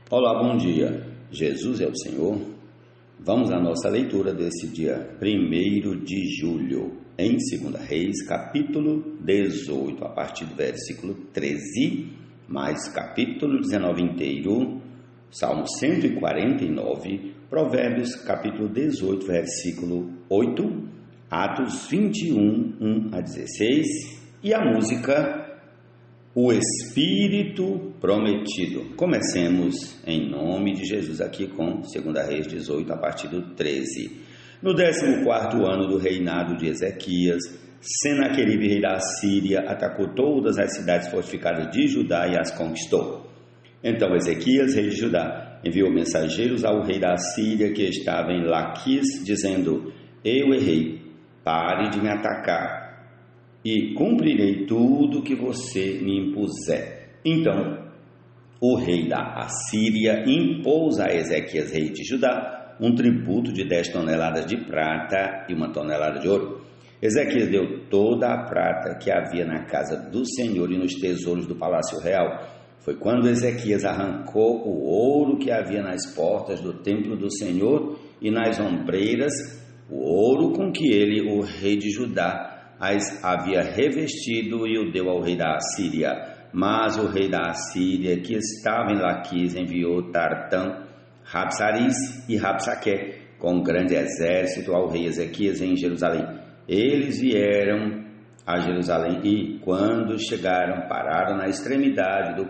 Olá, bom dia. Jesus é o Senhor. Vamos à nossa leitura desse dia 1º de julho, em 2 Reis, capítulo 18, a partir do versículo 13, mais capítulo 19 inteiro, Salmo 149, Provérbios, capítulo 18, versículo 8, Atos 21, 1 a 16, e a música O Espírito Prometido. Comecemos em nome de Jesus aqui com 2 Reis 18, a partir do 13. No 14º ano do reinado de Ezequias, Senaqueribe, rei da Assíria, atacou todas as cidades fortificadas de Judá e as conquistou. Então Ezequias, rei de Judá, enviou mensageiros ao rei da Assíria que estava em Laquis, dizendo: Eu errei, pare de me atacar e cumprirei tudo que você me impuser. Então, o rei da Assíria impôs a Ezequias, rei de Judá, um tributo de 10 toneladas de prata e 1 tonelada de ouro. Ezequias deu toda a prata que havia na casa do Senhor e nos tesouros do palácio real. Foi quando Ezequias arrancou o ouro que havia nas portas do templo do Senhor e nas ombreiras, o ouro com que ele, o rei de Judá, as havia revestido e o deu ao rei da Assíria. Mas o rei da Assíria, que estava em Laquis, enviou Tartã, Rabsaris e Rabsaque com um grande exército ao rei Ezequias em Jerusalém. Eles vieram a Jerusalém e, quando chegaram, pararam na extremidade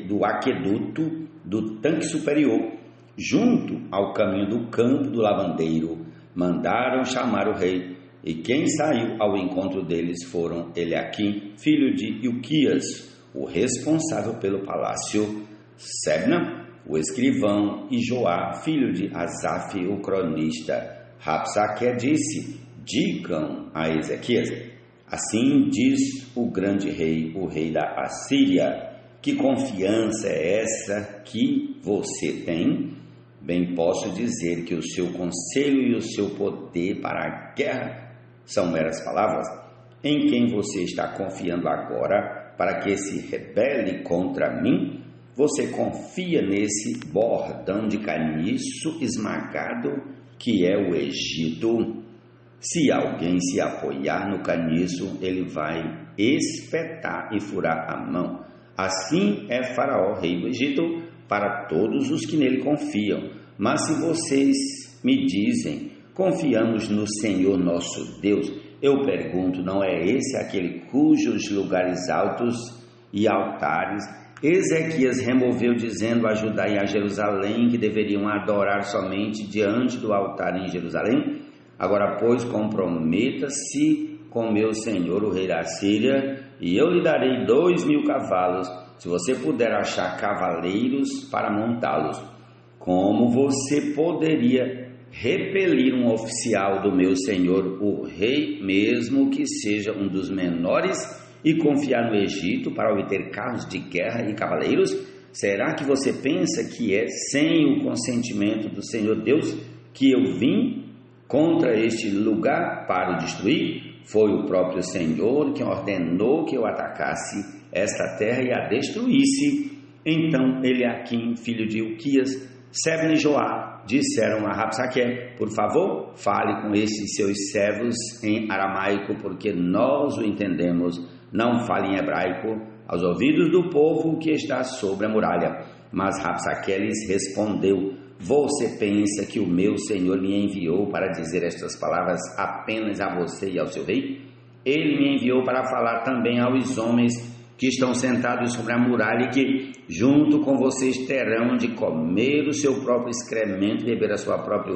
do aqueduto do tanque superior, junto ao caminho do campo do lavandeiro. Mandaram chamar o rei. E quem saiu ao encontro deles foram Eliaquim, filho de Ilquias, o responsável pelo palácio, Sebna, o escrivão, e Joá, filho de Asaf, o cronista. Rabsaque disse: Digam a Ezequias: Assim diz o grande rei, o rei da Assíria, que confiança é essa que você tem? Bem posso dizer que o seu conselho e o seu poder para a guerra são meras palavras. Em quem você está confiando agora para que se rebele contra mim? Você confia nesse bordão de caniço esmagado que é o Egito? Se alguém se apoiar no caniço, ele vai espetar e furar a mão. Assim é Faraó, rei do Egito, para todos os que nele confiam. Mas se vocês me dizem: Confiamos no Senhor nosso Deus, eu pergunto, não é esse aquele cujos lugares altos e altares Ezequias removeu, dizendo a Judá e a Jerusalém que deveriam adorar somente diante do altar em Jerusalém? Agora, pois, comprometa-se com meu senhor, o rei da Síria, e eu lhe darei 2.000 cavalos, se você puder achar cavaleiros para montá-los. Como você poderia repelir um oficial do meu senhor, o rei, mesmo que seja um dos menores, e confiar no Egito para obter carros de guerra e cavaleiros? Será que você pensa que é sem o consentimento do Senhor Deus que eu vim contra este lugar para o destruir? Foi o próprio Senhor quem ordenou que eu atacasse esta terra e a destruísse. Então Eliaquim, filho de Ilquias, Sebna e Joá disseram a Rabsaque: Por favor, fale com esses seus servos em aramaico, porque nós o entendemos. Não fale em hebraico aos ouvidos do povo que está sobre a muralha. Mas Rabsaque lhes respondeu: Você pensa que o meu senhor me enviou para dizer estas palavras apenas a você e ao seu rei? Ele me enviou para falar também aos homens que estão sentados sobre a muralha e que, junto com vocês, terão de comer o seu próprio excremento e beber a sua própria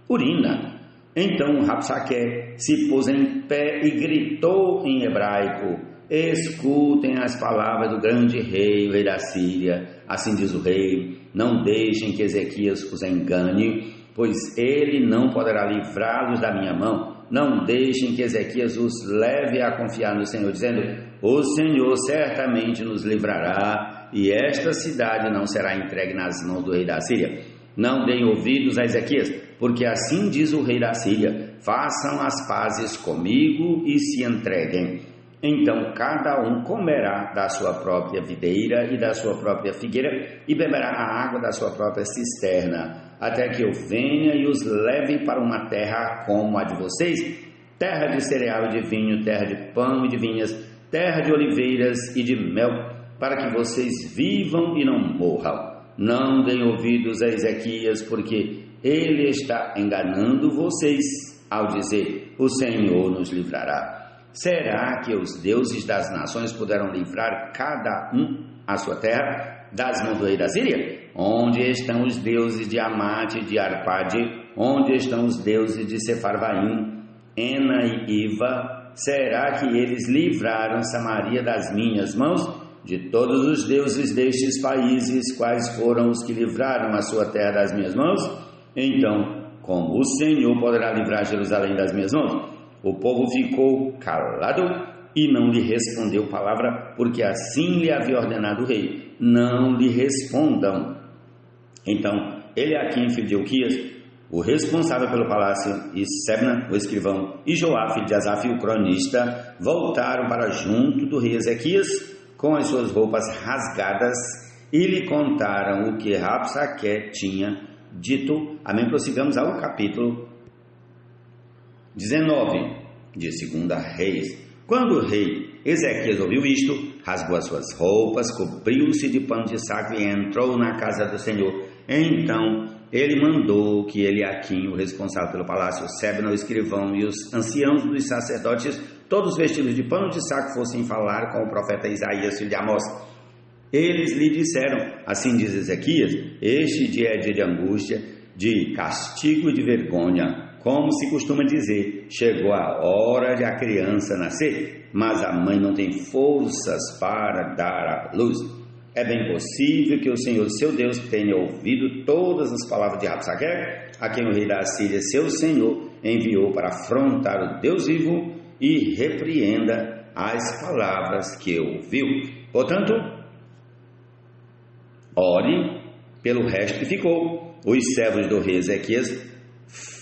urina. Então Rabsaque se pôs em pé e gritou em hebraico: Escutem as palavras do grande rei, o rei da Síria. Assim diz o rei: Não deixem que Ezequias os engane, pois ele não poderá livrá-los da minha mão. Não deixem que Ezequias os leve a confiar no Senhor, dizendo: O Senhor certamente nos livrará, e esta cidade não será entregue nas mãos do rei da Síria. Não deem ouvidos a Ezequias, porque assim diz o rei da Síria: Façam as pazes comigo e se entreguem. Então cada um comerá da sua própria videira e da sua própria figueira, e beberá a água da sua própria cisterna, até que eu venha e os leve para uma terra como a de vocês, terra de cereal e de vinho, terra de pão e de vinhas, terra de oliveiras e de mel, para que vocês vivam e não morram. Não deem ouvidos a Ezequias, porque ele está enganando vocês ao dizer: o Senhor nos livrará. Será que os deuses das nações poderão livrar cada um a sua terra das mãos do rei da Síria? Onde estão os deuses de Amate e de Arpade? Onde estão os deuses de Sefarvaim, Ena e Iva? Será que eles livraram Samaria das minhas mãos? De todos os deuses destes países, quais foram os que livraram a sua terra das minhas mãos? Então, como o Senhor poderá livrar Jerusalém das minhas mãos? O povo ficou calado e não lhe respondeu palavra, porque assim lhe havia ordenado o rei: não lhe respondam. Então Eliaquim, filho de Ilquias, o responsável pelo palácio, e Sebna, o escrivão, e Joá, filho de Asaf, o cronista, voltaram para junto do rei Ezequias com as suas roupas rasgadas e lhe contaram o que Rabsaque tinha dito. Amém. Prossigamos ao capítulo 19 de 2 Reis. Quando o rei Ezequias ouviu isto, rasgou as suas roupas, cobriu-se de pano de saco e entrou na casa do Senhor. Então ele mandou que Eliaquim, o responsável pelo palácio, Sebna, o escrivão, e os anciãos dos sacerdotes, todos vestidos de pano de saco, fossem falar com o profeta Isaías, filho de Amós. Eles lhe disseram: assim diz Ezequias, este dia é dia de angústia, de castigo e de vergonha. Como se costuma dizer, chegou a hora de a criança nascer, mas a mãe não tem forças para dar à luz. É bem possível que o Senhor, seu Deus, tenha ouvido todas as palavras de Rabsaque, a quem o rei da Síria, seu senhor, enviou para afrontar o Deus vivo, e repreenda as palavras que ouviu. Portanto, ore pelo resto que ficou. Os servos do rei Ezequias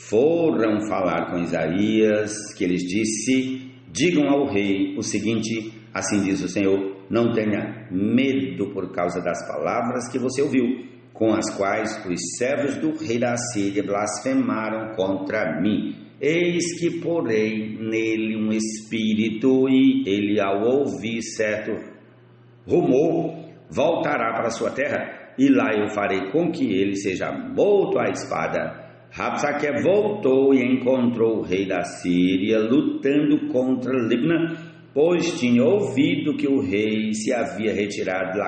foram falar com Isaías, que lhes disse: digam ao rei o seguinte: assim diz o Senhor, não tenha medo por causa das palavras que você ouviu, com as quais os servos do rei da Síria blasfemaram contra mim. Eis que porei nele um espírito, e ele, ao ouvir certo rumor, voltará para a sua terra, e lá eu farei com que ele seja morto à espada. Rabsaque voltou e encontrou o rei da Síria lutando contra Libna, pois tinha ouvido que o rei se havia retirado de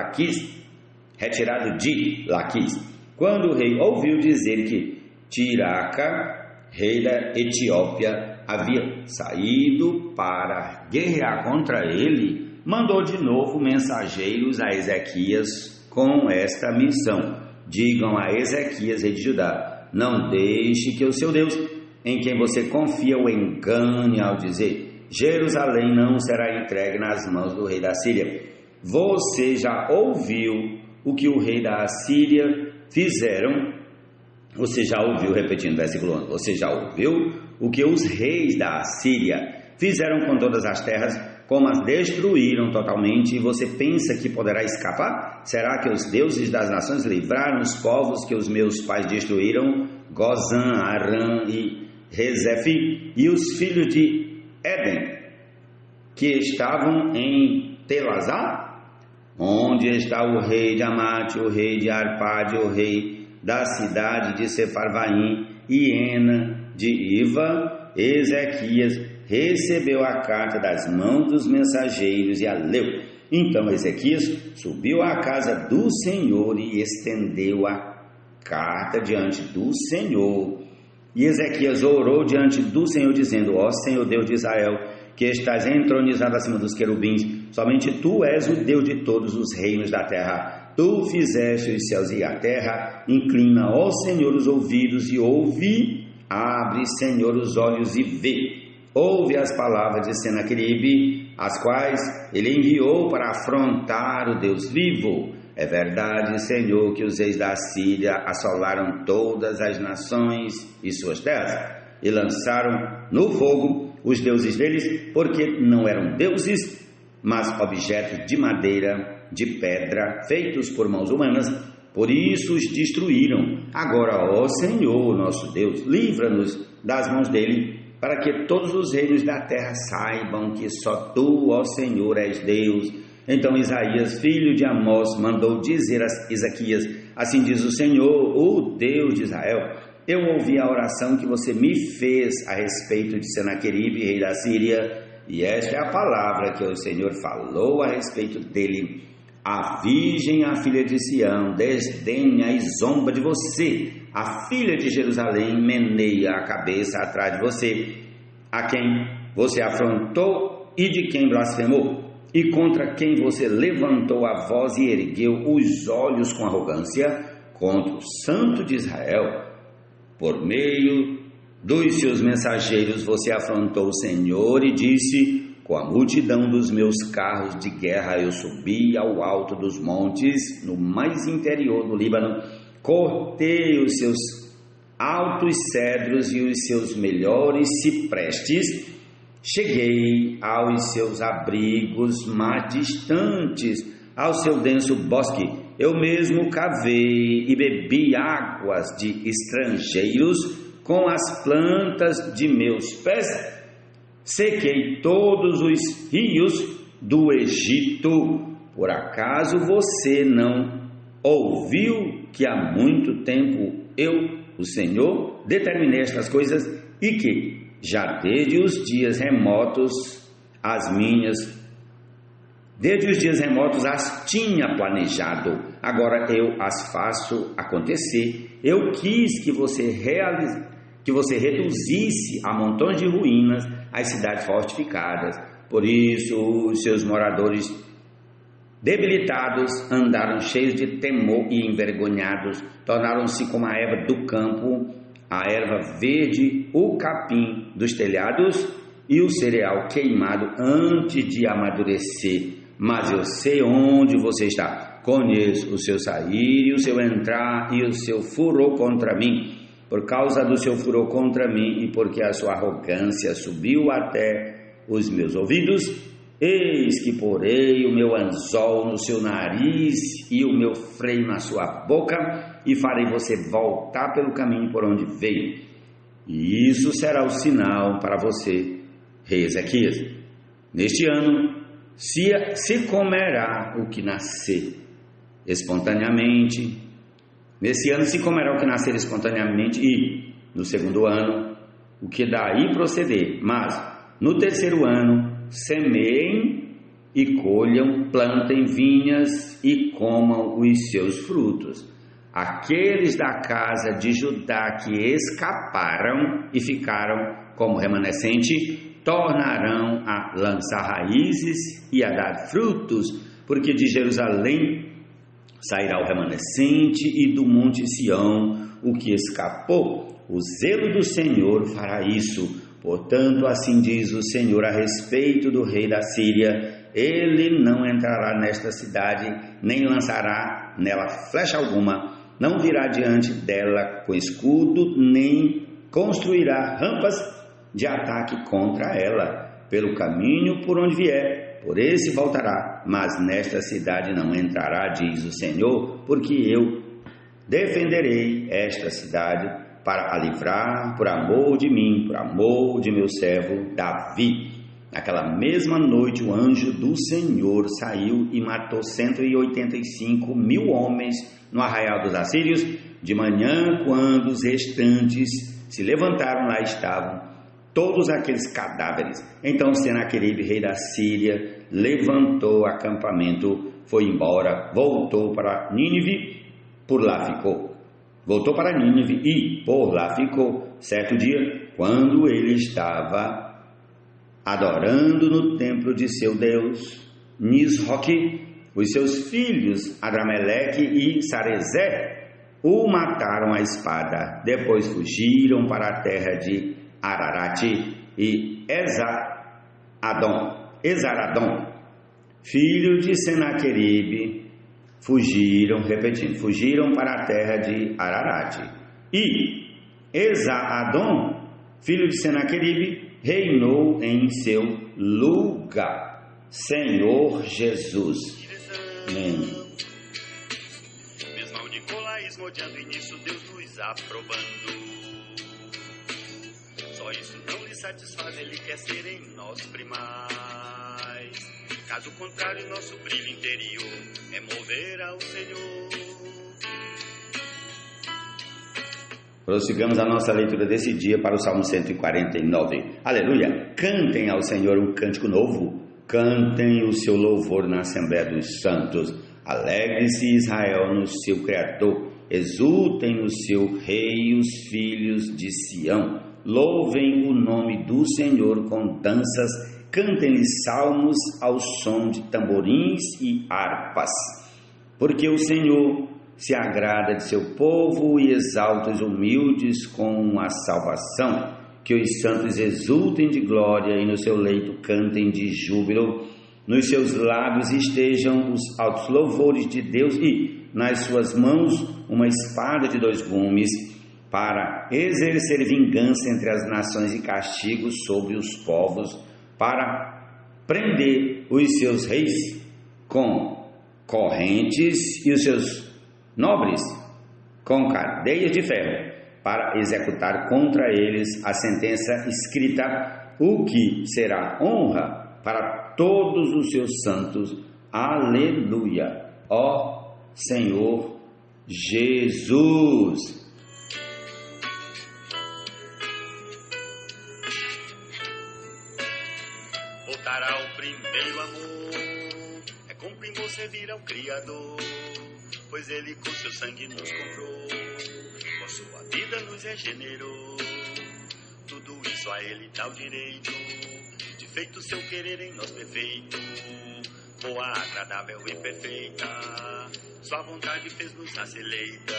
Laquis. Quando o rei ouviu dizer que Tiraca, rei da Etiópia, havia saído para guerrear contra ele, mandou de novo mensageiros a Ezequias com esta missão: digam a Ezequias, rei de Judá, não deixe que o seu Deus, em quem você confia, o engane ao dizer: Jerusalém não será entregue nas mãos do rei da Síria. Você já ouviu o que o rei da Síria fizeram? Você já ouviu, repetindo, versículo 11, você já ouviu o que os reis da Síria fizeram com todas as terras, como as destruíram totalmente, e você pensa que poderá escapar? Será que os deuses das nações livraram os povos que os meus pais destruíram, Gozã, Arã e Rezefi, e os filhos de Éden, que estavam em Telazar? Onde está o rei de Amate, o rei de Arpade, o rei da cidade de Sefarvaim e Ena de Iva? Ezequias recebeu a carta das mãos dos mensageiros e a leu. Então Ezequias subiu à casa do Senhor e estendeu a carta diante do Senhor. E Ezequias orou diante do Senhor, dizendo: ó Senhor Deus de Israel, que estás entronizado acima dos querubins, somente tu és o Deus de todos os reinos da terra. Tu fizeste os céus e a terra. Inclina, ó Senhor, os ouvidos e ouve. Abre, Senhor, os olhos e vê. Ouve as palavras de Senaqueribe, as quais ele enviou para afrontar o Deus vivo. É verdade, Senhor, que os reis da Síria assolaram todas as nações e suas terras, e lançaram no fogo os deuses deles, porque não eram deuses, mas objetos de madeira, de pedra, feitos por mãos humanas. Por isso os destruíram. Agora, ó Senhor, nosso Deus, livra-nos das mãos dele, para que todos os reinos da terra saibam que só tu, ó Senhor, és Deus. Então Isaías, filho de Amós, mandou dizer a Ezequias: assim diz o Senhor, o Deus de Israel: eu ouvi a oração que você me fez a respeito de Senaqueribe, rei da Síria, e esta é a palavra que o Senhor falou a respeito dele. A virgem, a filha de Sião, desdenha e zomba de você. A filha de Jerusalém meneia a cabeça atrás de você, a quem você afrontou e de quem blasfemou, e contra quem você levantou a voz e ergueu os olhos com arrogância, contra o Santo de Israel. Por meio dos seus mensageiros você afrontou o Senhor e disse: com a multidão dos meus carros de guerra eu subi ao alto dos montes, no mais interior do Líbano, cortei os seus altos cedros e os seus melhores ciprestes, cheguei aos seus abrigos mais distantes, ao seu denso bosque. Eu mesmo cavei e bebi águas de estrangeiros com as plantas de meus pés. Sequei todos os rios do Egito. Por acaso você não ouviu que há muito tempo eu, o Senhor, determinei estas coisas e que já desde os dias remotos as tinha planejado? Agora eu as faço acontecer. Eu quis que você reduzisse a montões de ruínas as cidades fortificadas. Por isso os seus moradores debilitados andaram cheios de temor e envergonhados, tornaram-se como a erva do campo, a erva verde, o capim dos telhados e o cereal queimado antes de amadurecer. Mas eu sei onde você está, conheço o seu sair e o seu entrar e o seu furor contra mim. Por causa do seu furor contra mim e porque a sua arrogância subiu até os meus ouvidos, eis que porei o meu anzol no seu nariz e o meu freio na sua boca, e farei você voltar pelo caminho por onde veio. E isso será o sinal para você, rei Ezequias. Neste ano se comerá o que nascer espontaneamente. Nesse ano se comerá o que nascer espontaneamente, e no segundo ano o que daí proceder. Mas no terceiro ano semeiem e colham, plantem vinhas e comam os seus frutos. Aqueles da casa de Judá que escaparam e ficaram como remanescente tornarão a lançar raízes e a dar frutos, porque de Jerusalém sairá o remanescente e do monte Sião o que escapou. O zelo do Senhor fará isso. Portanto, assim diz o Senhor a respeito do rei da Síria: ele não entrará nesta cidade, nem lançará nela flecha alguma, não virá diante dela com escudo, nem construirá rampas de ataque contra ela. Pelo caminho por onde vier, por esse voltará, mas nesta cidade não entrará, diz o Senhor, porque eu defenderei esta cidade para a livrar por amor de mim, por amor de meu servo Davi. Naquela mesma noite o anjo do Senhor saiu e matou 185.000 homens no arraial dos assírios. De manhã, quando os restantes se levantaram, lá estavam todos aqueles cadáveres. Então Senaqueribe, rei da Síria, levantou acampamento, foi embora, voltou para Nínive, por lá ficou. Voltou para Nínive e por lá ficou. Certo dia, quando ele estava adorando no templo de seu Deus Nisroque, os seus filhos Adrameleque e Sarezé o mataram à espada. Depois fugiram para a terra de Ararate e Esaradom, filho de Senaqueribe, fugiram para a terra de Ararate. E Esaradom, filho de Senaqueribe, reinou em seu lugar. Senhor Jesus. Amém. Mesmo ao nicolaísmo odiando e nisso Deus nos aprovando. Só isso não lhe satisfaz, ele quer ser em nós primais. Caso contrário, nosso brilho interior é mover ao Senhor. Prossigamos a nossa leitura desse dia para o Salmo 149. Aleluia! Cantem ao Senhor um cântico novo. Cantem o seu louvor na Assembleia dos Santos. Alegre-se Israel no seu Criador. Exultem no seu Rei os filhos de Sião. Louvem o nome do Senhor com danças. Cantem-lhe salmos ao som de tamborins e harpas. Porque o Senhor se agrada de seu povo e exalta os humildes com a salvação. Que os santos exultem de glória e no seu leito cantem de júbilo. Nos seus lábios estejam os altos louvores de Deus e nas suas mãos uma espada de 2 gumes para exercer vingança entre as nações e castigos sobre os povos, para prender os seus reis com correntes e os seus nobres com cadeias de ferro, para executar contra eles a sentença escrita, o que será honra para todos os seus santos. Aleluia! Ó Senhor Jesus! Voltar ao primeiro amor é com primor servir ao Criador, pois ele com seu sangue nos comprou, com sua vida nos regenerou. Tudo isso a ele dá o direito de feito seu querer em nós perfeito, boa, agradável e perfeita, sua vontade fez-nos nascer eleita.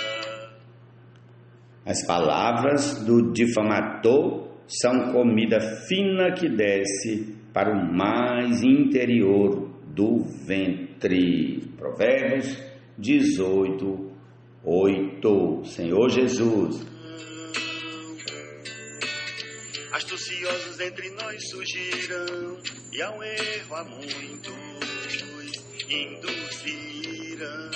As palavras do difamador são comida fina que desce para o mais interior do ventre. Provérbios 18, 8. Senhor Jesus. Astuciosos entre nós surgirão e ao erro a muitos induzirão.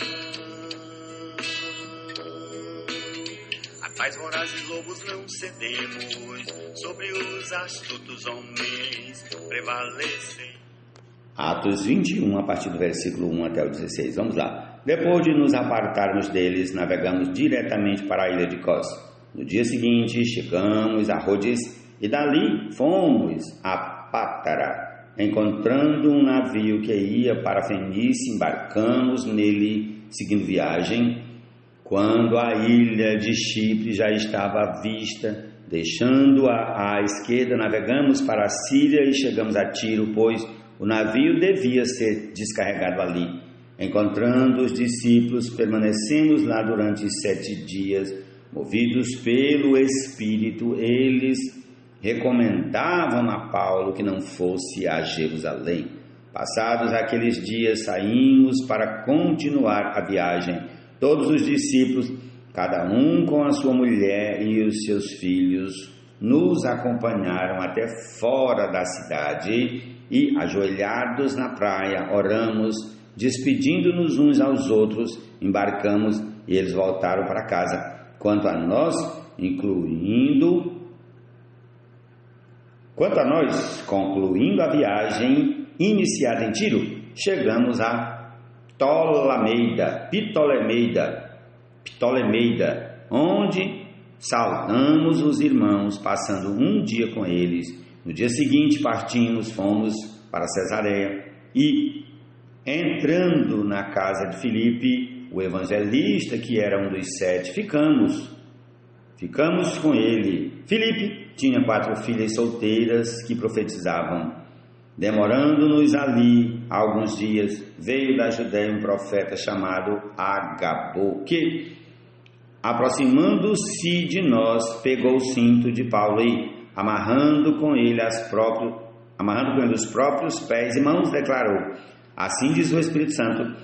A tais vorazes lobos não cedemos, sobre os astutos homens prevalecem. Atos 21, a partir do versículo 1 até o 16. Vamos lá. Depois de nos apartarmos deles, navegamos diretamente para a ilha de Cos. No dia seguinte, chegamos a Rhodes e dali fomos a Pátara. Encontrando um navio que ia para Fenícia, embarcamos nele, seguindo viagem. Quando a ilha de Chipre já estava à vista, deixando-a à esquerda, navegamos para a Síria e chegamos a Tiro, pois o navio devia ser descarregado ali. Encontrando os discípulos, permanecemos lá durante 7 dias. Movidos pelo Espírito, eles recomendavam a Paulo que não fosse a Jerusalém. Passados aqueles dias, saímos para continuar a viagem. Todos os discípulos, cada um com a sua mulher e os seus filhos, nos acompanharam até fora da cidade e, ajoelhados na praia, oramos, despedindo-nos uns aos outros, embarcamos e eles voltaram para casa. Quanto a nós, concluindo a viagem iniciada em Tiro, chegamos a Ptolemeida, onde saudamos os irmãos, passando um dia com eles. No dia seguinte partimos, fomos para Cesareia e, entrando na casa de Filipe, o evangelista, que era um dos 7, ficamos com ele. Filipe tinha 4 filhas solteiras que profetizavam. Demorando-nos ali alguns dias, veio da Judéia um profeta chamado Agabo, que, aproximando-se de nós, pegou o cinto de Paulo e, amarrando com ele os próprios pés e mãos, declarou: assim diz o Espírito Santo,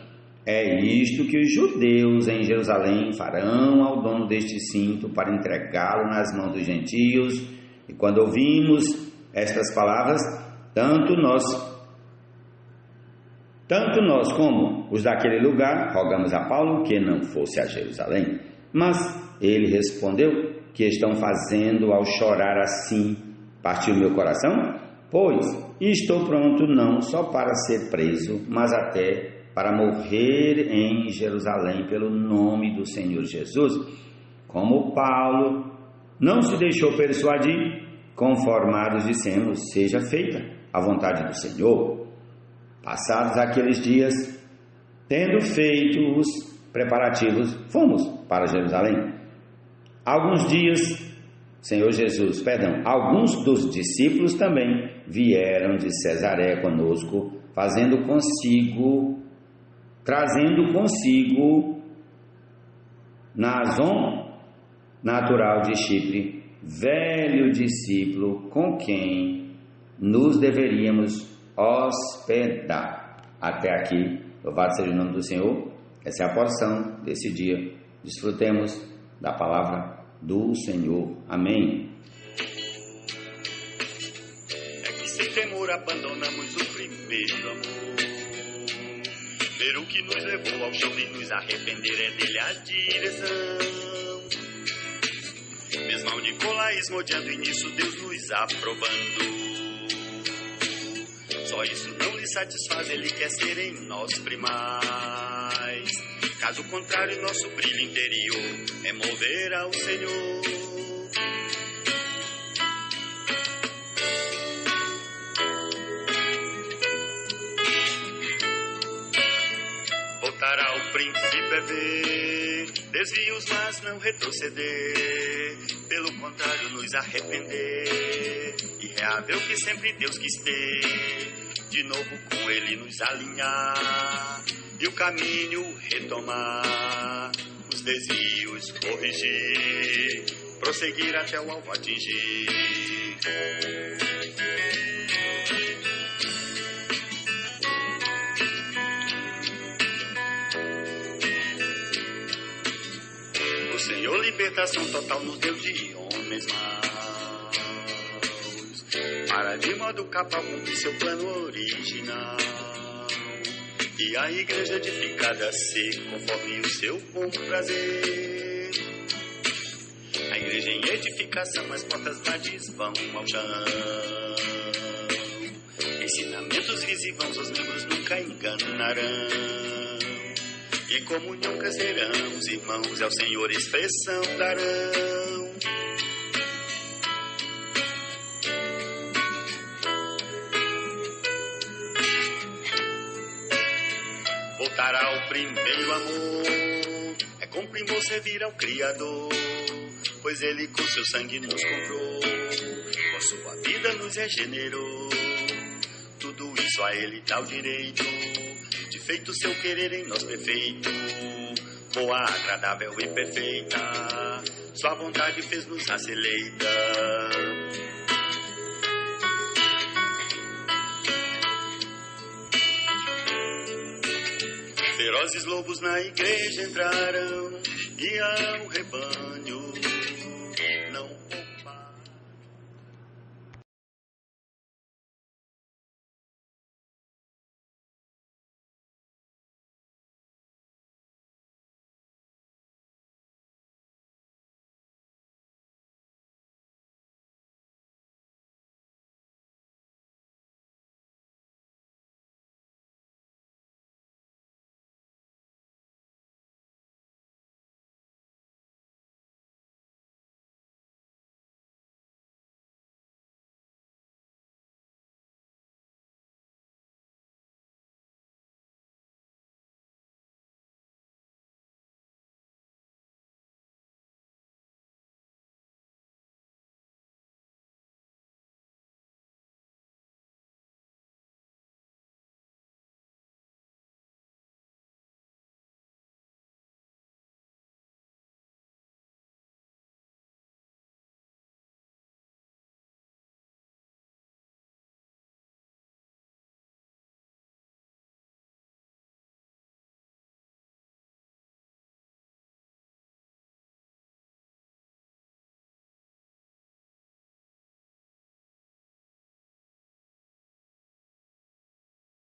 é isto que os judeus em Jerusalém farão ao dono deste cinto para entregá-lo nas mãos dos gentios. E quando ouvimos estas palavras, tanto nós como os daquele lugar, rogamos a Paulo que não fosse a Jerusalém. Mas ele respondeu: que estão fazendo ao chorar assim? Partiu meu coração? Pois estou pronto não só para ser preso, mas até para morrer em Jerusalém pelo nome do Senhor Jesus. Como Paulo não se deixou persuadir, conformados dissemos: seja feita a vontade do Senhor. Passados aqueles dias, tendo feito os preparativos, fomos para Jerusalém. Alguns dos discípulos também vieram de Cesareia conosco, trazendo consigo Naasson, natural de Chipre, velho discípulo com quem nos deveríamos hospedar. Até aqui, louvado seja o nome do Senhor. Essa é a porção desse dia. Desfrutemos da palavra do Senhor. Amém. É que sem temor abandonamos o primeiro amor. Ver o que nos levou ao chão e nos arrepender é dele a direção. Mesmo ao Nicolás esmodeando e nisso Deus nos aprovando. Só isso não lhe satisfaz, ele quer ser em nós primais. Caso contrário, nosso brilho interior é mover ao Senhor. Voltar ao princípio é ver desvios, mas não retroceder. Pelo contrário, nos arrepender e reaver o que sempre Deus quis ter. De novo com ele nos alinhar e o caminho retomar, os desvios corrigir, prosseguir até o alvo atingir. O Senhor libertação total nos deu de homens maus, para de modo capaz cumprir seu plano original. E a igreja edificada ser conforme o seu bom prazer. A igreja em edificação, as portas vadias vão ao chão. Ensinamentos visivãos, os membros nunca enganarão. E em comunhão crescerão, os irmãos ao Senhor expressão darão. Voltar ao primeiro amor é com primor servir ao Criador, pois ele com seu sangue nos comprou, com sua vida nos regenerou. Tudo isso a ele dá o direito de feito seu querer em nós perfeito, boa, agradável e perfeita. Sua vontade fez-nos raça eleita. Ferozes lobos na igreja entraram e ao rebanho